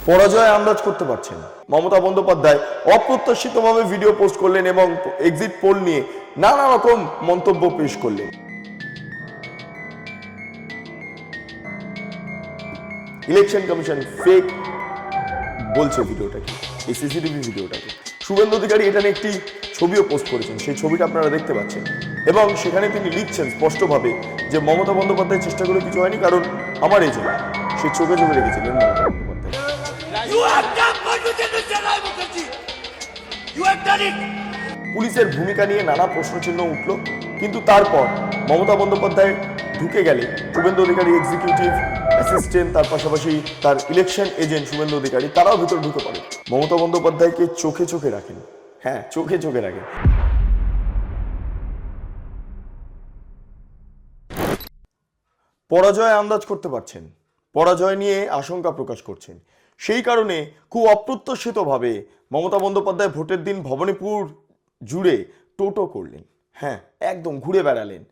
পরাজয় আন্দাজ করতে পারছেন। মমতা বন্দ্যোপাধ্যায় অপ্রত্যাশিতভাবে ভিডিও পোস্ট করলেন এবং এক্সিট পোল নিয়ে নানা রকম মন্তব্য পেশ করলেন। ইলেকশন কমিশন ফেক বলছে ভিডিওটাকে, এই সিসিটিভি ভিডিওটাকে। শুভেন্দু অধিকারী এটা নিয়ে একটি ছবিও পোস্ট করেছেন, সেই ছবিটা আপনারা দেখতে পাচ্ছেন এবং সেখানে তিনি লিখছেন স্পষ্টভাবে যে মমতা বন্দ্যোপাধ্যায় চেষ্টা করে কিছু হয়নি, কারণ আমার এই জন্য সে চোখে চোখে রেখেছিলেন মমতা বন্দ্যোপাধ্যায়। পুলিশের ভূমিকা নিয়ে নানা প্রশ্নচিহ্ন উঠল, কিন্তু তারপর মমতা বন্দ্যোপাধ্যায় ঢুকে গেলে শুভেন্দু অধিকারী এক্সিকিউটিভ অ্যাসিস্ট্যান্ট, তার পাশাপাশি তার ইলেকশন এজেন্ট শুভেন্দু অধিকারী, তারাও ভিতরে ঢুকে পড়ে। মমতা বন্দ্যোপাধ্যায়কে চোখে চোখে রাখেন, হ্যাঁ চোখে চোখে রাখেন। পরাজয় আন্দাজ করতে পারছেন, পরাজয় নিয়ে আশঙ্কা প্রকাশ করছেন। সেই কারণে খুব অপ্রত্যাশিতভাবে মমতা বন্দ্যোপাধ্যায় ভোটের দিন ভবানীপুর জুড়ে টোটো করলেন, হ্যাঁ একদম ঘুরে বেড়ালেন।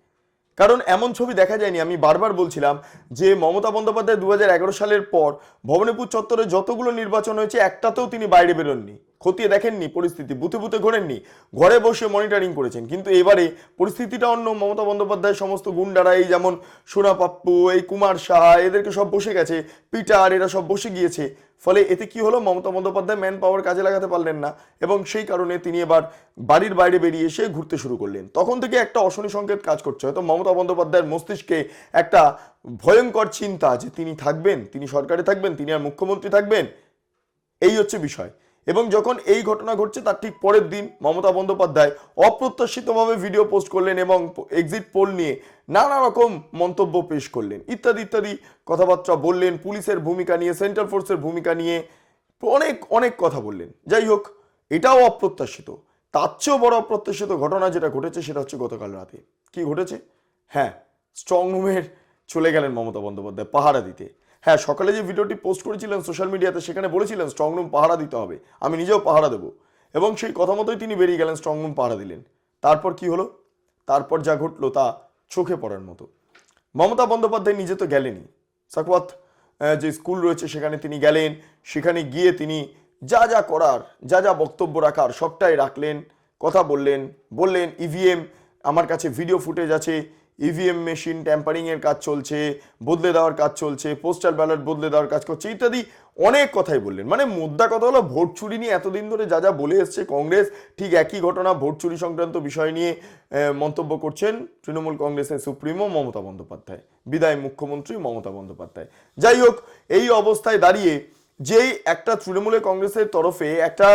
কারণ এমন ছবি দেখা যায়নি। আমি বারবার বলছিলাম যে মমতা বন্দ্যোপাধ্যায় 2011 সালের পর ভবানীপুর চত্বরে যতগুলো নির্বাচন হয়েছে একটাতেও তিনি বাইরে বেরোননি, খতিয়ে দেখেননি পরিস্থিতি, বুথে বুথে ঘোরেননি, ঘরে বসে মনিটরিং করেছেন। কিন্তু এবারে পরিস্থিতিটা অন্য। মমতা বন্দ্যোপাধ্যায় সমস্ত গুন্ডারা, এই যেমন সোনা পাপ্পু, এই কুমার সাহা, এদেরকে সব বসে গেছে, পিটার, এরা সব বসে গিয়েছে। ফলে এতে কি হলো, মমতা বন্দ্যোপাধ্যায় ম্যান পাওয়ার কাজে লাগাতে পারলেন না এবং সেই কারণে তিনি এবার বাড়ির বাইরে বেরিয়ে এসে ঘুরতে শুরু করলেন। তখন থেকে একটা অশনি সংকেত কাজ করছে, হয়তো মমতা বন্দ্যোপাধ্যায়ের মস্তিষ্কে একটা ভয়ঙ্কর চিন্তা যে তিনি থাকবেন, তিনি সরকারে থাকবেন, তিনি আর মুখ্যমন্ত্রী থাকবেন, এই হচ্ছে বিষয়। এবং যখন এই ঘটনা ঘটছে তার ঠিক পরের দিন মমতা বন্দ্যোপাধ্যায় অপ্রত্যাশিতভাবে ভিডিও পোস্ট করলেন এবং এক্সিট পোল নিয়ে নানা রকম মন্তব্য পেশ করলেন, ইত্যাদি ইত্যাদি কথাবার্তা বললেন, পুলিশের ভূমিকা নিয়ে, সেন্ট্রাল ফোর্সের ভূমিকা নিয়ে অনেক অনেক কথা বললেন। যাই হোক, এটাও অপ্রত্যাশিত। তার চেয়েও বড় অপ্রত্যাশিত ঘটনা যেটা ঘটেছে সেটা হচ্ছে গতকাল রাতে। কি ঘটেছে? হ্যাঁ, স্ট্রং রুমের চলে গেলেন মমতা বন্দ্যোপাধ্যায় পাহারা দিতে। হ্যাঁ, সকালে যে ভিডিওটি পোস্ট করেছিলেন সোশ্যাল মিডিয়াতে সেখানে বলেছিলেন স্ট্রং রুম পাহারা দিতে হবে, আমি নিজেও পাহারা দেবো, এবং সেই কথা মতোই তিনি বেরিয়ে গেলেন, স্ট্রং রুম পাহারা দিলেন। তারপর কি হলো? তারপর যা ঘটলো তা চোখে পড়ার মতো। মমতা বন্দ্যোপাধ্যায় নিজে তো গেলেনই, সাকওয়াত যে স্কুল রয়েছে সেখানে তিনি গেলেন। সেখানে গিয়ে তিনি যা যা করার, যা যা বক্তব্য রাখার সবটাই রাখলেন, কথা বললেন ইভিএম, আমার কাছে ভিডিও ফুটেজ আছে, ইভিএম মেশিন ট্যাম্পারিংয়ের কাজ চলছে, বদলে দেওয়ার কাজ চলছে, পোস্টাল ব্যালট বদলে দেওয়ার কাজ করছে, ইত্যাদি অনেক কথাই বললেন। মানে মোদ্দা কথা হলো, ভোট চুরি নিয়ে এতদিন ধরে যা যা বলে এসছে কংগ্রেস, ঠিক একই ঘটনা ভোট চুরি সংক্রান্ত বিষয় নিয়ে মন্তব্য করছেন তৃণমূল কংগ্রেসের সুপ্রিমো মমতা বন্দ্যোপাধ্যায়, বিদায় মুখ্যমন্ত্রী মমতা বন্দ্যোপাধ্যায়। যাই হোক, এই অবস্থায় দাঁড়িয়ে যেই একটা তৃণমূলের কংগ্রেসের তরফে একটা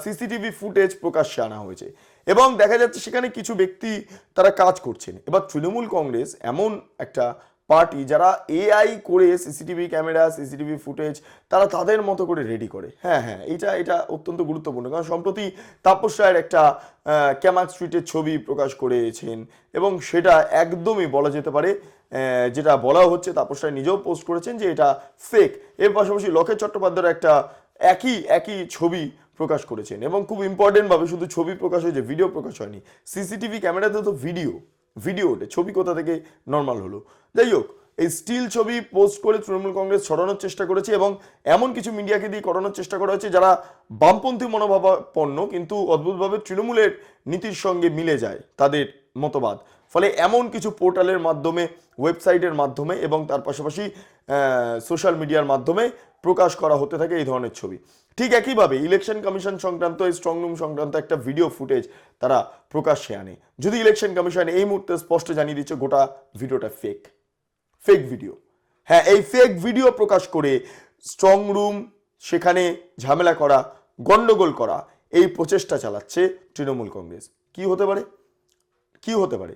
সিসিটিভি ফুটেজ প্রকাশ্যে আনা হয়েছে এবং দেখা যাচ্ছে সেখানে কিছু ব্যক্তি তারা কাজ করছেন। এবার তৃণমূল কংগ্রেস এমন একটা পার্টি যারা এআই করে সিসিটিভি ক্যামেরা, সিসিটিভি ফুটেজ তারা তাদের মতো করে রেডি করে। হ্যাঁ হ্যাঁ, এটা অত্যন্ত গুরুত্বপূর্ণ, কারণ সম্প্রতি তাপস রায়ের একটা ক্যামাক স্ট্রিটের ছবি প্রকাশ করেছেন এবং সেটা একদমই বলা যেতে পারে, যেটা বলা হচ্ছে, তাপস রায় নিজেও পোস্ট করেছেন যে এটা ফেক। এর পাশাপাশি লকেট চট্টোপাধ্যায়ের একটা একই ছবি প্রকাশ করেছেন এবং খুব ইম্পর্টেন্টভাবে শুধু ছবি প্রকাশ হয়েছে, ভিডিও প্রকাশ হয়নি। সিসিটিভি ক্যামেরাতে তো ভিডিও ওঠে, ছবি কোথা থেকে নর্মাল হলো? যাই হোক, এই স্টিল ছবি পোস্ট করে তৃণমূল কংগ্রেস ছড়ানোর চেষ্টা করেছে এবং এমন কিছু মিডিয়াকে দিয়ে করানোর চেষ্টা করা হয়েছে যারা বামপন্থী মনোভাবাপন্ন কিন্তু অদ্ভুতভাবে তৃণমূলের নীতির সঙ্গে মিলে যায় তাদের মতবাদ। ফলে এমন কিছু পোর্টালের মাধ্যমে, ওয়েবসাইটের মাধ্যমে এবং তার পাশাপাশি সোশ্যাল মিডিয়ার মাধ্যমে প্রকাশ করা হতে থাকে এই ধরনের ছবি। ঠিক একইভাবে ইলেকশন কমিশন সংক্রান্ত, এই স্ট্রং রুম সংক্রান্ত একটা ভিডিও ফুটেজ তারা প্রকাশ্যে আনে। যদি ইলেকশন কমিশন এই মুহূর্তে স্পষ্ট জানিয়ে দিচ্ছে গোটা ভিডিওটা ফেক ভিডিও। হ্যাঁ, এই ফেক ভিডিও প্রকাশ করে স্ট্রং রুম, সেখানে ঝামেলা করা, গন্ডগোল করা, এই প্রচেষ্টা চালাচ্ছে তৃণমূল কংগ্রেস। কি হতে পারে?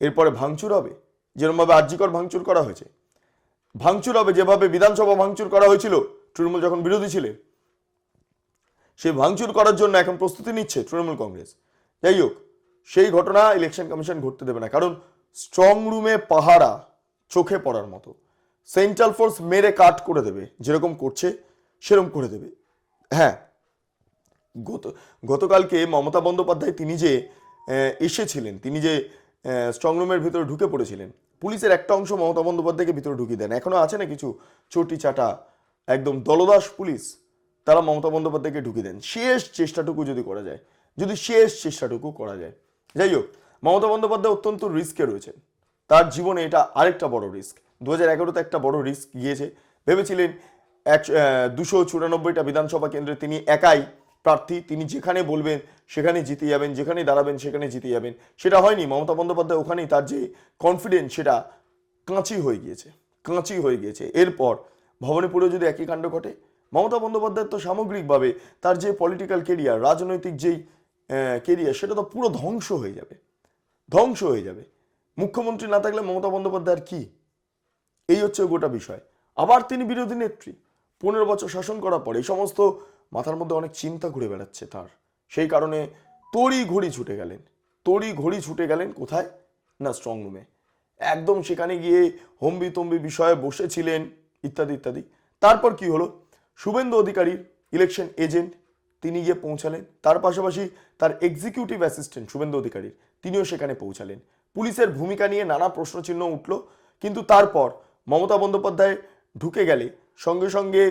এরপরে ভাঙচুর হবে, যেরকমভাবে আরজিকর ভাঙচুর করা হয়েছে, ভাঙচুর হবে যেভাবে বিধানসভা ভাঙচুর করা হয়েছিল তৃণমূল যখন বিরোধী ছিলেন, সেই ভাঙচুর করার জন্য এখন প্রস্তুতি নিচ্ছে তৃণমূল কংগ্রেস। যাই হোক, সেই ঘটনা ইলেকশন কমিশন ঘটতে দেবে না, কারণ স্ট্রং রুমে পাহারা চোখে পড়ার মতো। সেন্ট্রাল ফোর্স মেরে কাট করে দেবে, যেরকম করছে সেরকম করে দেবে। হ্যাঁ, গতকালকে মমতা বন্দ্যোপাধ্যায় তিনি যে এসেছিলেন, তিনি যে স্ট্রং রুমের ভিতরে ঢুকে পড়েছিলেন, পুলিশের একটা অংশ মমতা বন্দ্যোপাধ্যায়কে ভিতরে ঢুকিয়ে দেন। এখনো আছে না কিছু চটি চাটা একদম দলদাস পুলিশ, তারা মমতা বন্দ্যোপাধ্যায়কে ঢুকিয়ে দেন, শেষ চেষ্টাটুকু যদি করা যায়, যদি শেষ চেষ্টাটুকু করা যায়। যাই হোক, মমতা বন্দ্যোপাধ্যায় অত্যন্ত রিস্কে রয়েছেন, তার জীবনে এটা আরেকটা বড় রিস্ক। 2011-তে একটা বড় রিস্ক গিয়েছে, ভেবেছিলেন 294টা বিধানসভা কেন্দ্রে তিনি একাই প্রার্থী, তিনি যেখানে বলবেন সেখানে জিতে যাবেন, যেখানে দাঁড়াবেন সেখানে জিতে যাবেন। সেটা হয়নি। মমতা বন্দ্যোপাধ্যায় ওখানেই তার যে কনফিডেন্স সেটা কাঁচি হয়ে গিয়েছে, কাঁচি হয়ে গিয়েছে। এরপর ভবানীপুরে যদি একই কাণ্ড ঘটে, মমতা বন্দ্যোপাধ্যায়ের তো সামগ্রিকভাবে তার যে পলিটিক্যাল কেরিয়ার, রাজনৈতিক যেই কেরিয়ার, সেটা তো পুরো ধ্বংস হয়ে যাবে, ধ্বংস হয়ে যাবে। মুখ্যমন্ত্রী না থাকলে মমতা বন্দ্যোপাধ্যায়ের কি, এই হচ্ছে গোটা বিষয়। আবার তিনি বিরোধী নেত্রী, 15 বছর শাসন করার পর এই সমস্ত মাথার মধ্যে অনেক চিন্তা ঘুরে বেড়াচ্ছে তার। সেই কারণে তড়ি ঘড়ি ছুটে গেলেন, তড়ি ঘড়ি ছুটে গেলেন কোথায় না, স্ট্রং রুমে। একদম সেখানে গিয়ে হম্বি তম্বি বিষয়ে বসেছিলেন, ইত্যাদি ইত্যাদি। তারপর কি হলো, শুভেন্দু অধিকারী ইলেকশন এজেন্ট, তিনি গিয়ে পৌঁছালেন, তার পাশাপাশি তার এক্সিকিউটিভ অ্যাসিস্ট্যান্ট শুভেন্দু অধিকারীর, তিনিও সেখানে পৌঁছালেন। পুলিশের ভূমিকা নিয়ে নানা প্রশ্নচিহ্ন উঠল, কিন্তু তারপর মমতা বন্দ্যোপাধ্যায় ঢুকে গেলে সঙ্গে সঙ্গে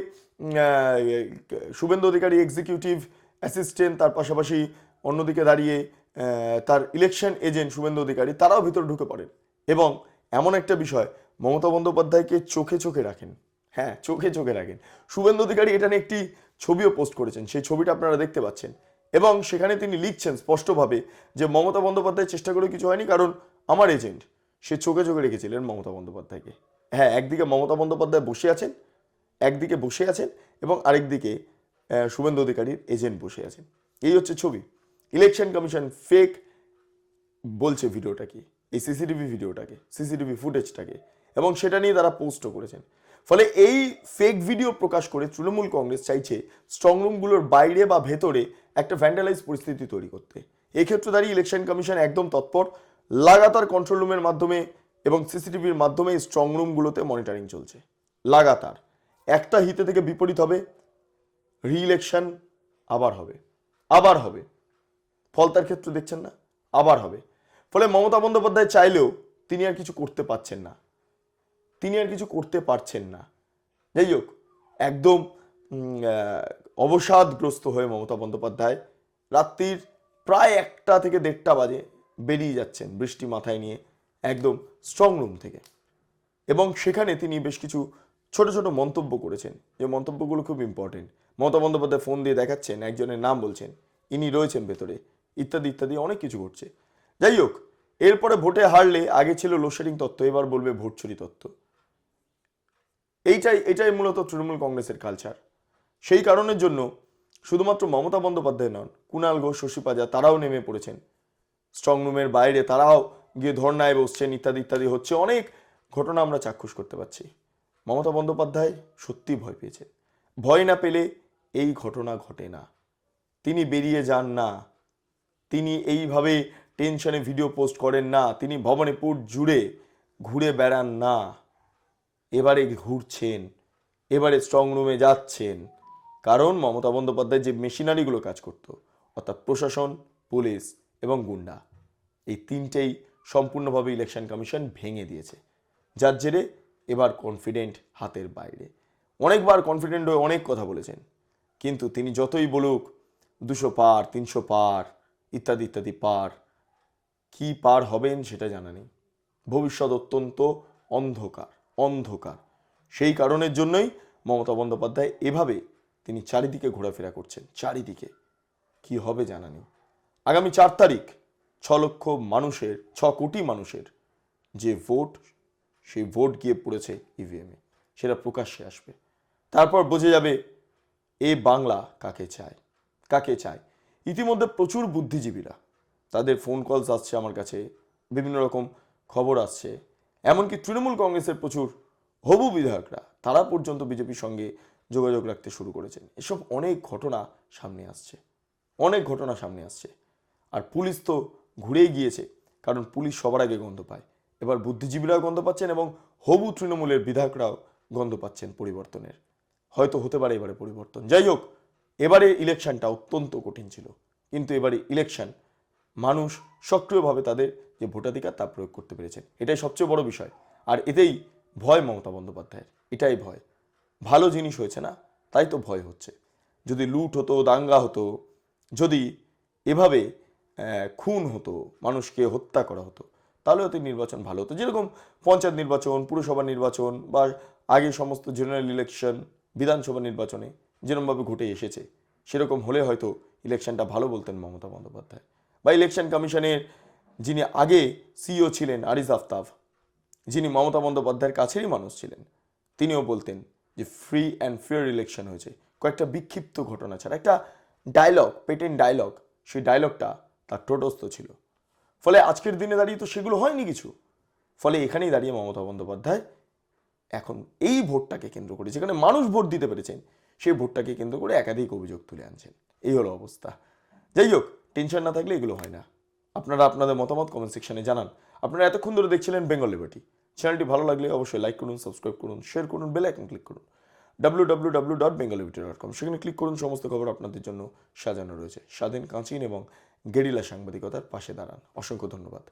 শুভেন্দু অধিকারী এক্সিকিউটিভ অ্যাসিস্ট্যান্ট, তার পাশাপাশি অন্যদিকে দাঁড়িয়ে তার ইলেকশন এজেন্ট শুভেন্দু অধিকারী, তারাও ভিতরে ঢুকে পড়েন এবং এমন একটা বিষয়, মমতা বন্দ্যোপাধ্যায়কে চোখে চোখে রাখেন। হ্যাঁ, চোখে চোখে রাখেন। শুভেন্দু অধিকারী এটা নিয়ে একটি ছবিও পোস্ট করেছেন, সেই ছবিটা আপনারা দেখতে পাচ্ছেন, এবং সেখানে তিনি লিখছেন স্পষ্টভাবে যে মমতা বন্দ্যোপাধ্যায় চেষ্টা করে কিছু হয়নি, কারণ আমার এজেন্ট, সে চোখে চোখে রেখেছিলেন মমতা বন্দ্যোপাধ্যায়কে। হ্যাঁ, একদিকে মমতা বন্দ্যোপাধ্যায় বসে আছেন, একদিকে বসে আছেন, এবং আরেকদিকে শুভেন্দু অধিকারীর এজেন্ট বসে আছেন। এই হচ্ছে ছবি। ইলেকশন কমিশন ফেক বলছে ভিডিওটাকে, এই সিসিটিভি ভিডিওটাকে, সিসিটিভি ফুটেজটাকে, এবং সেটা নিয়ে তারা পোস্টও করেছেন। ফলে এই ফেক ভিডিও প্রকাশ করে তৃণমূল কংগ্রেস চাইছে স্ট্রংরুমগুলোর বাইরে বা ভেতরে একটা ভ্যান্ডালাইজ পরিস্থিতি তৈরি করতে। এক্ষেত্রে দাঁড়িয়ে ইলেকশন কমিশন একদম তৎপর, লাগাতার কন্ট্রোল রুমের মাধ্যমে এবং সিসিটিভির মাধ্যমে স্ট্রংরুমগুলোতে মনিটরিং চলছে লাগাতার। একটা হিতে থেকে বিপরীত হবে, রি ইলেকশন আবার হবে, আবার হবে। ফল তার ক্ষেত্রে দেখছেন না, আবার হবে। ফলে মমতা বন্দ্যোপাধ্যায় চাইলেও তিনি আর কিছু করতে পারছেন না, তিনি আর কিছু করতে পারছেন না। যাই হোক, একদম অবসাদগ্রস্ত হয়ে মমতা বন্দ্যোপাধ্যায় রাত্রির প্রায় 1টা থেকে 1:30 বাজে বেরিয়ে যাচ্ছেন বৃষ্টি মাথায় নিয়ে একদম স্ট্রং রুম থেকে, এবং সেখানে তিনি বেশ কিছু ছোট ছোট মন্তব্য করেছেন, যে মন্তব্যগুলো খুব ইম্পর্টেন্ট। মমতা বন্দ্যোপাধ্যায় ফোন দিয়ে দেখাচ্ছেন, একজনের নাম বলছেন, ইনি রয়েছেন ভেতরে, ইত্যাদি ইত্যাদি, অনেক কিছু ঘটছে। যাই হোক, এরপরে ভোটে হারলে, আগে ছিল লোডশেডিং তত্ত্ব, এবার বলবে ভোট চুরি তত্ত্ব। এটাই মূলত তৃণমূল কংগ্রেসের কালচার। সেই কারণের জন্য শুধুমাত্র মমতা বন্দ্যোপাধ্যায় নন, কুণাল ঘোষ, শশী পাজা, তারাও নেমে পড়েছেন স্ট্রং রুমের বাইরে, তারাও গিয়ে ধর্নায় বসছেন, ইত্যাদি ইত্যাদি হচ্ছে। অনেক ঘটনা আমরা চাক্ষুষ করতে পারছি। মমতা বন্দ্যোপাধ্যায় সত্যি ভয় পেয়েছেন। ভয় না পেলে এই ঘটনা ঘটে না, তিনি বেরিয়ে যান না, তিনি এইভাবে টেনশনে ভিডিও পোস্ট করেন না, তিনি ভবানীপুর জুড়ে ঘুরে বেড়ান না। এবারে ঘুরছেন, এবারে স্ট্রং রুমে যাচ্ছেন, কারণ মমতা বন্দ্যোপাধ্যায় যে মেশিনারিগুলো কাজ করত, অর্থাৎ প্রশাসন, পুলিশ এবং গুন্ডা, এই তিনটেই সম্পূর্ণভাবে ইলেকশন কমিশন ভেঙে দিয়েছে, যার জেরে এবার কনফিডেন্ট হাতের বাইরে। অনেকবার কনফিডেন্ট হয়ে অনেক কথা বলেছেন, কিন্তু তিনি যতই বলুক 200 পার, 300 পার, ইত্যাদি ইত্যাদি পার, কি পার হবেন সেটা জানা নেই। ভবিষ্যৎ অত্যন্ত অন্ধকার, অন্ধকার। সেই কারণের জন্যই মমতা বন্দ্যোপাধ্যায় এভাবে তিনি চারিদিকে ঘোরাফেরা করছেন, চারিদিকে কি হবে জানা নেই। আগামী 4 তারিখ 6 কোটি মানুষের যে ভোট, সেই ভোট গিয়ে পড়েছে ইভিএমে, সেটা প্রকাশ্যে আসবে। তারপর বোঝা যাবে এ বাংলা কাকে চায়, কাকে চায়। ইতিমধ্যে প্রচুর বুদ্ধিজীবীরা, তাদের ফোন কলস আসছে আমার কাছে, বিভিন্ন রকম খবর আসছে, এমনকি তৃণমূল কংগ্রেসের প্রচুর হবু বিধায়করা, তারা পর্যন্ত বিজেপির সঙ্গে যোগাযোগ রাখতে শুরু করেছেন। এসব অনেক ঘটনা সামনে আসছে, অনেক ঘটনা সামনে আসছে। আর পুলিশ তো ঘুরেই গিয়েছে, কারণ পুলিশ সবার আগে গন্ধ পায়। এবার বুদ্ধিজীবীরাও গন্ধ পাচ্ছেন এবং হবু তৃণমূলের বিধায়করাও গন্ধ পাচ্ছেন পরিবর্তনের। হয়তো হতে পারে এবারে পরিবর্তন। যাই হোক, এবারে ইলেকশনটা অত্যন্ত কঠিন ছিল, কিন্তু এবারে ইলেকশন মানুষ সক্রিয়ভাবে তাদের যে ভোটাধিকার তা প্রয়োগ করতে পেরেছেন, এটাই সবচেয়ে বড় বিষয়। আর এতেই ভয় মমতা বন্দ্যোপাধ্যায়ের, এটাই ভয়। ভালো জিনিস হয়েছে না, তাই তো ভয় হচ্ছে। যদি লুট হতো, দাঙ্গা হতো, যদি এভাবে খুন হতো, মানুষকে হত্যা করা হতো, তাহলে হয়তো নির্বাচন ভালো হতো। যেরকম পঞ্চায়েত নির্বাচন, পুরসভা নির্বাচন বা আগে সমস্ত জেনারেল ইলেকশন, বিধানসভা নির্বাচনে যেরকমভাবে ঘটে এসেছে, সেরকম হলে হয়তো ইলেকশনটা ভালো বলতেন মমতা বন্দ্যোপাধ্যায়। বা ইলেকশন কমিশনের যিনি আগে সিইও ছিলেন আরিজ আফতাব, যিনি মমতা বন্দ্যোপাধ্যায়ের কাছেরই মানুষ ছিলেন, তিনিও বলতেন যে ফ্রি অ্যান্ড ফেয়ার ইলেকশন হয়েছে। কয়েকটা বিক্ষিপ্ত ঘটনা ছাড়া একটা ডায়লগ, পেটেন্ট ডায়লগ, সেই ডায়লগটা তার টোটস্থ ছিল। ফলে আজকের দিনে দাঁড়িয়ে তো সেগুলো হয়নি কিছু। ফলে এখানেই দাঁড়িয়ে মমতা বন্দ্যোপাধ্যায় এখন এই ভোটটাকে কেন্দ্র করে, যেখানে মানুষ ভোট দিতে পেরেছেন, সেই ভোটটাকে কেন্দ্র করে একাধিক অভিযোগ তুলে আনছেন। এই হলো অবস্থা। যাই হোক, টেনশন না থাকলে এগুলো হয় না। আপনারা আপনাদের মতামত কমেন্ট সেকশনে জানান। আপনারা এতক্ষণ ধরে দেখছিলেন বেঙ্গল লিবার্টি। চ্যানেলটি ভালো লাগলে অবশ্যই লাইক করুন, সাবস্ক্রাইব করুন, শেয়ার করুন, বেল আইকন ক্লিক করুন। www.bengalliberty.com, সেখানে ক্লিক করুন। সমস্ত খবর আপনাদের জন্য সাজানো রয়েছে। স্বাধীন, কাঁচিন এবং গেরিলা সাংবাদিকতার পাশে দাঁড়ান। অসংখ্য ধন্যবাদ।